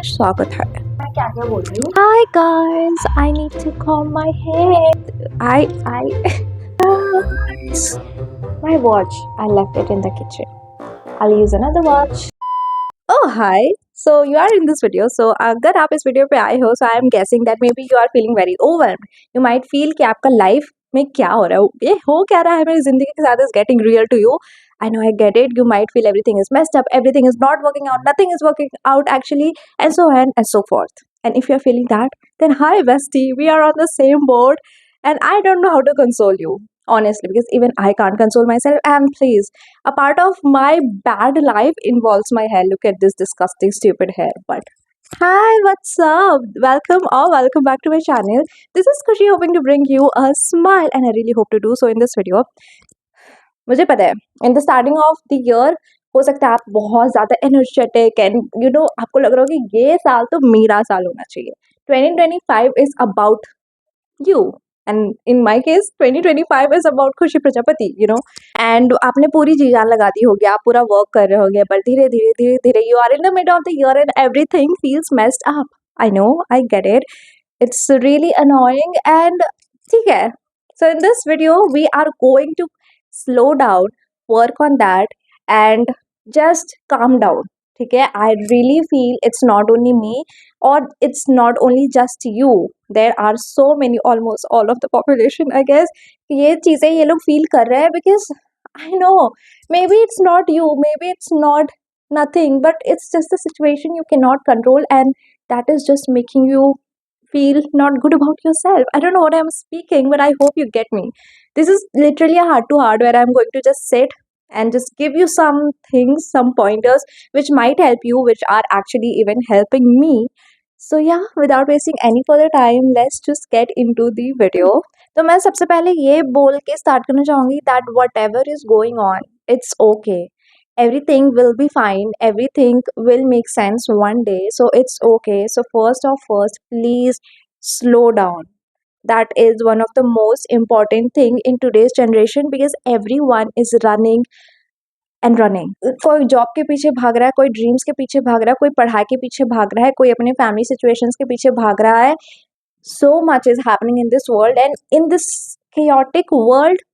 स्वागत है। मैं क्या क्या बोल रही हूँ? Hi guys, I need to comb my hair. Guys, my watch. I left it in the kitchen. I'll use another watch. Oh hi. So you are in this video. So अगर आप इस वीडियो पे आए हो, so I am guessing that maybe you are feeling very overwhelmed. You might feel कि आपका life में क्या हो रहा है, ये हो क्या रहा है मेरी जिंदगी के साथ, is getting real to you. I know, I get it. You might feel everything is messed up, everything is not working out, nothing is working out actually, and so on and so forth. And if you're feeling that, then hi bestie, we are on the same boat, and I don't know how to console you honestly, because even I can't console myself. And please, a part of my bad life involves my hair. Look at this disgusting stupid hair. But hi, what's up? Welcome back to my channel. This is Kushi, hoping to bring you a smile, and I really hope to do so in this video. मुझे पता है in the starting of the year हो सकता है आप बहुत ज़्यादा energetic and आपको लग रहा हो कि ये साल तो मेरा साल होना चाहिए. 2025 is about you, and in my case 2025 is about खुशी प्रजापति, एंड आपने पूरी जी जान लगा दी होगी, आप पूरा वर्क कर रहे होगे, बट धीरे धीरे धीरे धीरे you are in the mid of the year and everything feels messed up. I know, I get it, it's really annoying and ठीक है. So in this video we are going to slow down, work on that, and just calm down. ठीक है, I really feel it's not only me or it's not only just you. There are so many, almost all of the population, I guess, कि ये चीज़ें ये लोग feel कर रहे हैं, because I know maybe it's not you, maybe it's not nothing, but it's just a situation you cannot control, and that is just making you feel not good about yourself. I don't know what I'm speaking, but I hope you get me. This is literally a heart to heart where I'm going to just sit and just give you some things, some pointers which might help you, which are actually even helping me. So yeah, without wasting any further time, let's just get into the video. तो मैं सबसे पहले ये बोल के start करना चाहूँगी that whatever is going on, it's okay. Everything will be fine, everything will make sense one day, so it's okay. So first of first, please slow down. That is one of the most important thing in today's generation, because everyone is running and running. कोई job के पीछे भाग रहा है, कोई dreams के पीछे भाग रहा है, कोई पढ़ाई के पीछे भाग रहा है, कोई अपने फैमिली सिचुएशंस के पीछे भाग रहा है. So much is happening in this world, and in this chaotic world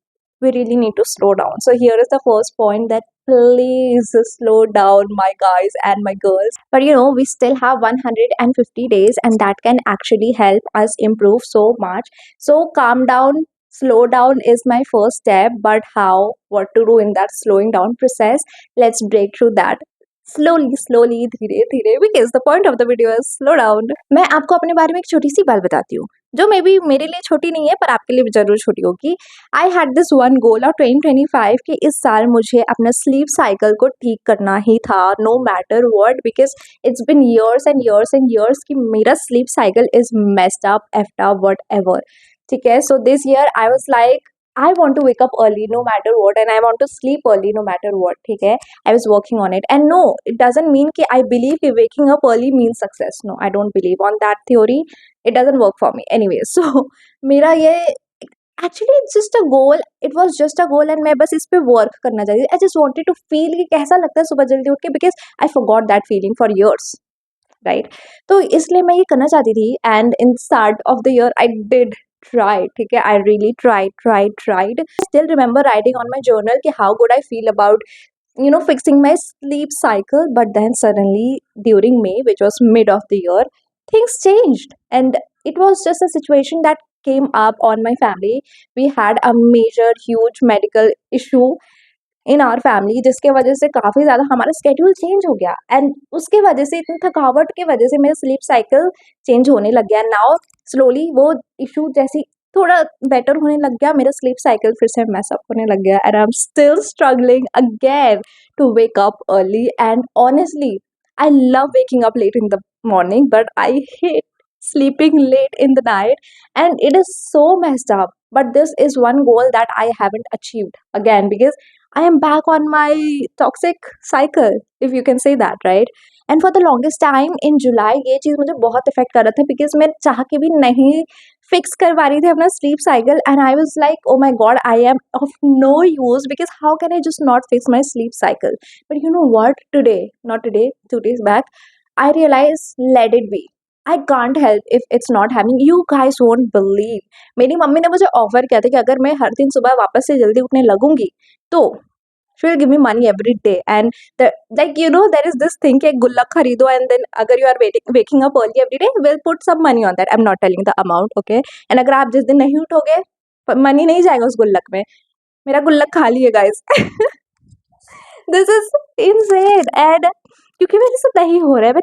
we really need to slow down. So here is the first point, that please slow down, my guys and my girls. But we still have 150 days, and that can actually help us improve so much. So calm down, slow down is my first step. But how, what to do in that slowing down process, let's break through that slowly, धीरे धीरे, because the point of the video is slow down. मैं आपको अपने बारे में एक छोटी सी बात बताती हूँ, जो मे बी मेरे लिए छोटी नहीं है पर आपके लिए जरूर छोटी होगी. I had this one goal of 2025 कि इस साल मुझे अपना स्लीप साइकिल को ठीक करना ही था, no matter what, because it's been years and years and years कि मेरा sleep cycle is messed up, effed up, whatever. ठीक है, so this year I was like I want to wake up early no matter what, and I want to sleep early no matter what. ठीक है, I was working on it, and no, it doesn't mean कि I believe कि waking up early means success. No, I don't believe on that theory. It doesn't work for me anyway. So मेरा ये actually it's just a goal. It was just a goal, and मैं बस इस पे work करना चाहती थी. I just wanted to feel कि कैसा लगता है सुबह जल्दी उठ के, because I forgot that feeling for years. Right, तो इसलिए मैं ये करना चाहती थी, and in start of the year I did try. ठीक है, I really tried. Still remember writing on my journal कि how good I feel about fixing my sleep cycle. But then suddenly during May, which was mid of the year, things changed, and it was just a situation that came up on my family. We had a major huge medical issue in our family, जिसके वजह से काफ़ी ज़्यादा हमारा schedule change हो गया, and उसके वजह से, इतनी थकावट की वजह से मेरा स्लीप साइकिल चेंज होने लग गया. नाउ स्लोली वो इशू जैसी थोड़ा बेटर होने लग गया, मेरा स्लीप साइकिल फिर से मैसअप होने लग गया, and I am still struggling again to wake up early. And honestly I love waking up late in the morning, but I hate sleeping late in the night, and it is so messed up. But this is one goal that I haven't achieved again, because I am back on my toxic cycle, if you can say that, right? And for the longest time in July ये चीज़ मुझे बहुत effect कर रहा था, because मैं चाह के भी नहीं फिक्स कर पा रही थी अपना sleep cycle, and I was like, oh my God, I am of no use, because how can I just not fix my sleep cycle. But you know what, today, not today, 2 days back, I realize let it be. I can't help if it's not happening. You guys won't believe. मेरी mummy ने मुझे offer किया था कि अगर मैं हर दिन सुबह वापस से जल्दी उठने लगूंगी तो she will give me money every day. And the, like you know there is this thing कि एक गुल्लक खरीदो and then अगर you are waking up early every day we'll put some money on that. I'm not telling the amount, okay? And अगर आप जिस दिन नहीं उठोगे मनी नहीं जाएगा उस गुल्लक में. मेरा गुल्लक खाली है guys. This is insane. And क्योंकि मेरे से नहीं हो रहा है, मैं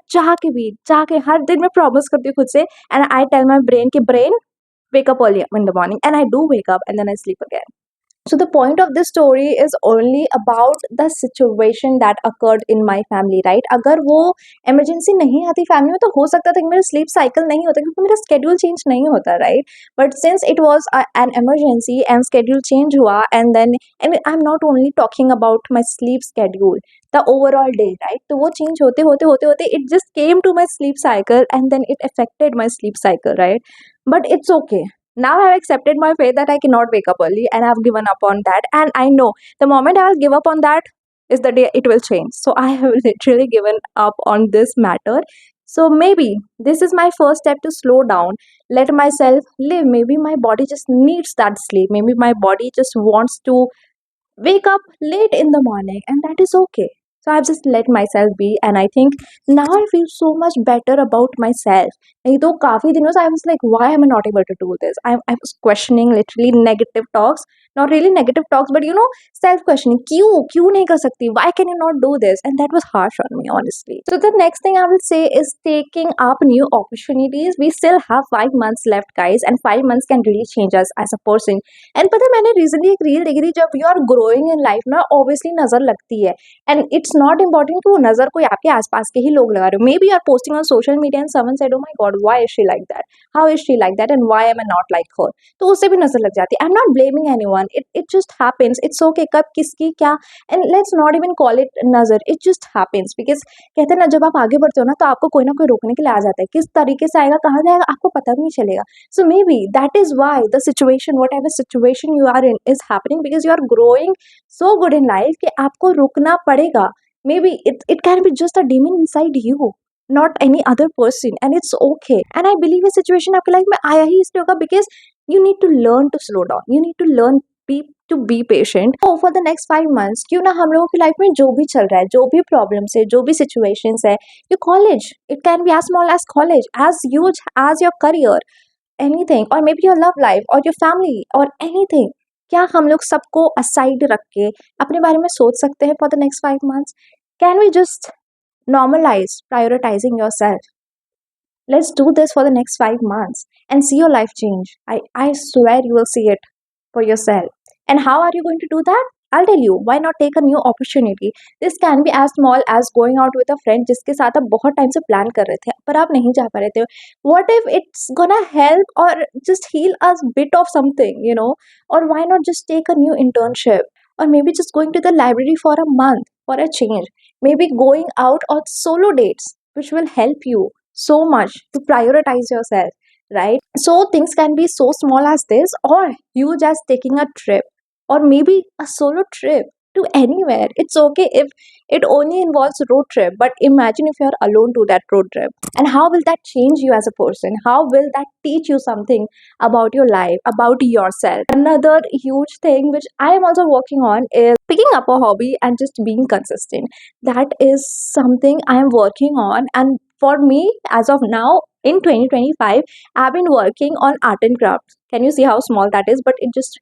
चाह के हर दिन मैं प्रॉमिस करती हूँ खुद से and I tell my brain कि brain wake up early in the morning, and I do wake up and then I sleep again. So the point of this story is only about the situation that occurred in my family, right? अगर वो emergency नहीं आती family में तो हो सकता था कि मेरा sleep cycle नहीं होता क्योंकि मेरा schedule change नहीं होता, right? But since it was an emergency and schedule change हुआ and then and I'm not only talking about my sleep schedule, the overall day, right? तो वो change होते it just came to my sleep cycle and then it affected my sleep cycle, right? But it's okay. Now I have accepted my fate that I cannot wake up early and I have given up on that. And I know the moment I will give up on that is the day it will change. So I have literally given up on this matter. So maybe this is my first step to slow down, let myself live. Maybe my body just needs that sleep. Maybe my body just wants to wake up late in the morning, and that is okay. So I've just let myself be, and I think now I feel so much better about myself. नहीं तो काफी दिनों से I was like, why am I not able to do this? I was questioning literally negative talks, not really negative talks, but you know, self questioning. क्यों नहीं कर सकती? Why can you not do this? And that was harsh on me, honestly. So the next thing I will say is taking up new opportunities. We still have 5 months left, guys, and 5 months can really change us as a person. And पता है मैंने recently एक reel देखी थी, जब you are growing in life ना obviously नजर लगती है एंड इट्स नॉट इम्पॉर्टेंट कि वो नजर कोई आपके आसपास के ही लोग लगा रहे हो. Maybe are posting on social media and someone said oh my god why is she like that, how is she like that and why am I not like her. तो उससे भी नजर लग जाती है. I am not blaming anyone, it just happens. It's okay कब किसकी क्या, and let's not even call it नजर, इट जस्ट हैपेंस. बिकॉज कहते हैं ना जब आप आगे बढ़ते हो ना तो आपको कोई ना कोई रोकने के लिए आ जाता है. किस तरीके से आएगा कहाँ जाएगा आपको पता भी नहीं चलेगा. So maybe that is why the situation, whatever situation you are in, is happening because you are growing so good in life कि आपको रुकना पड़ेगा. Maybe it can be just a demon inside you, not any other person, and it's okay. And I believe ये situation आपके life में आया ही इसलिए होगा because you need to learn to slow down. You need to learn be to be patient. So for the next 5 months क्यों ना हम लोगों की लाइफ में जो भी चल रहा है, जो भी प्रॉब्लम्स है, जो भी situations है, your college, it can be as small as college, as huge as your career, anything, or maybe your love life or your family or anything. क्या हम लोग सबको aside रख के अपने बारे में सोच सकते हैं for the next 5 months? Can we just normalize prioritizing yourself? Let's do this for the next 5 months and see your life change. I swear you will see it for yourself. And how are you going to do that? I'll tell you. Why not take a new opportunity? This can be as small as going out with a friend जिसके साथ आप बहुत time से plan कर रहे थे पर आप नहीं जा पा रहे थे. What if it's gonna help or just heal us bit of something, you know? Or why not just take a new internship? Or maybe just going to the library for a month for a change. Maybe going out on solo dates, which will help you so much to prioritize yourself, right? So things can be so small as this, or you just taking a trip, or maybe a solo trip to anywhere. It's okay if it only involves road trip, but imagine if you're alone to that road trip. And how will that change you as a person? How will that teach you something about your life, about yourself? Another huge thing which I am also working on is picking up a hobby and just being consistent. That is something I am working on. And for me, as of now, in 2025, I've been working on art and crafts. Can you see how small that is? But it just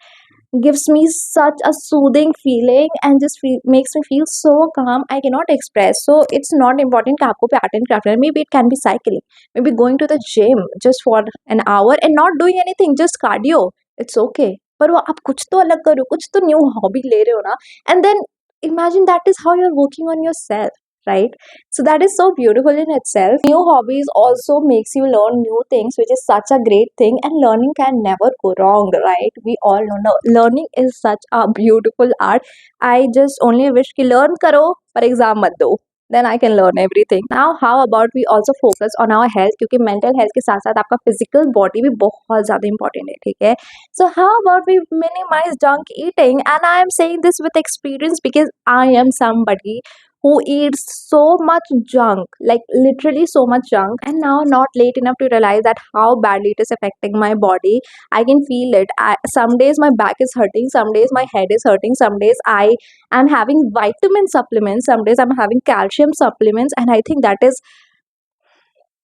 gives me such a soothing feeling and just makes me feel so calm. I cannot express. So it's not important कि आपको पे art and craft. Maybe it can be cycling, maybe going to the gym just for an hour and not doing anything, just cardio. It's okay. पर वो आप कुछ तो अलग करो, कुछ तो न्यू हॉबी ले रहे हो ना. And then imagine that is how you're working on yourself, right? So that is so beautiful in itself. New hobbies also makes you learn new things, which is such a great thing, and learning can never go wrong, right? We all know no, learning is such a beautiful art. I just only wish कि learn करो पर exam मत दो, then I can learn everything. Now how about we also focus on our health, क्योंकि mental health के साथ साथ आपका physical body भी बहुत ज़्यादा important है, ठीक है? So how about we minimize junk eating? And I am saying this with experience because I am somebody who eats so much junk, like literally so much junk, and now not late enough to realize that how badly it is affecting my body. I can feel it. Some days my back is hurting, some days my head is hurting, some days I am having vitamin supplements, some days I'm having calcium supplements, and I think that is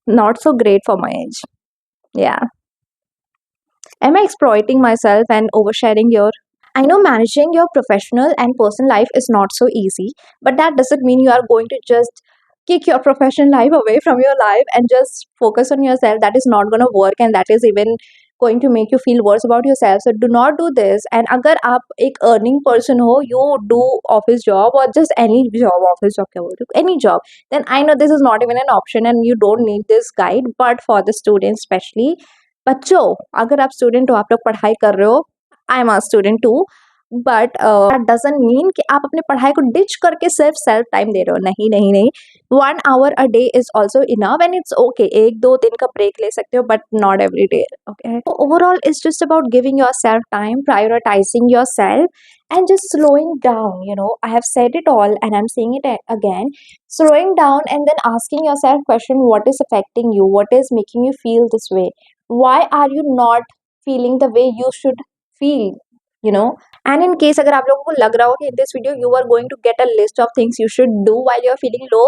not so great for my age. Yeah. Am I exploiting myself and oversharing here? I know managing your professional and personal life is not so easy, but that doesn't mean you are going to just kick your professional life away from your life and just focus on yourself. That is not going to work, and that is even going to make you feel worse about yourself. So do not do this. And अगर आप एक earning person हो, you do office job or just any job, office job क्या बोल रही हूँ, any job, then I know this is not even an option and you don't need this guide. But for the students especially, बच्चों, अगर आप student हो, आप लोग पढ़ाई कर रहे हो, I am a student too, but that doesn't mean कि आप अपने पढ़ाई को डिच करके सिर्फ सेल्फ टाइम दे रहे हो। नहीं नहीं नहीं, 1 hour a day is also enough and it's okay. एक दो दिन का ब्रेक ले सकते हो, but not every day. Okay, so overall it's just about giving yourself time, prioritizing yourself, and just slowing down. I have said it all and I'm saying it again. Slowing down and then asking yourself question: what is affecting you, what is making you feel this way, why are you not feeling the way you should feel, you know and in case अगर आप लोगों को लग रहा हो कि in this video you are going to get a list of things you should do while you are feeling low,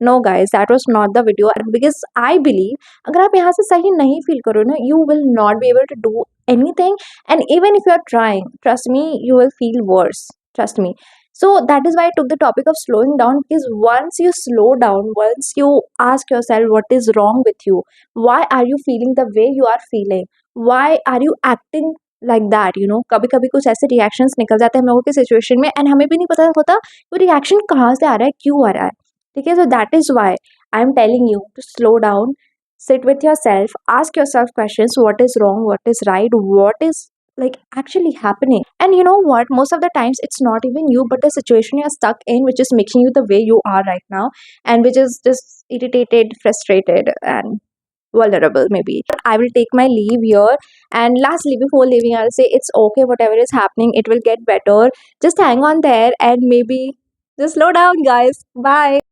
no guys, that was not the video. Because I believe अगर आप यहाँ से सही नहीं feel करो ना, you will not be able to do anything, and even if you are trying, trust me, you will feel worse, trust me. So that is why I took the topic of slowing down, because once you slow down, once you ask yourself what is wrong with you, why are you feeling the way you are feeling, why are you acting like that, कभी कभी कुछ ऐसे reactions निकल जाते हैं हम लोगों की सिचुएशन में, एंड हमें भी नहीं पता होता वो रिएक्शन कहाँ से आ रहा है, क्यों आ रहा है. ठीक है, so that is why I am telling you to slow down, sit with yourself, ask yourself questions: what is wrong, what is right, what is like actually happening. And you know what, most of the times it's not even you but the situation you're stuck in which is making you the way you are right now, and which is just irritated, frustrated, and vulnerable maybe. I will take my leave here, and lastly before leaving I'll say it's okay, whatever is happening, it will get better. Just hang on there and maybe just slow down guys. Bye.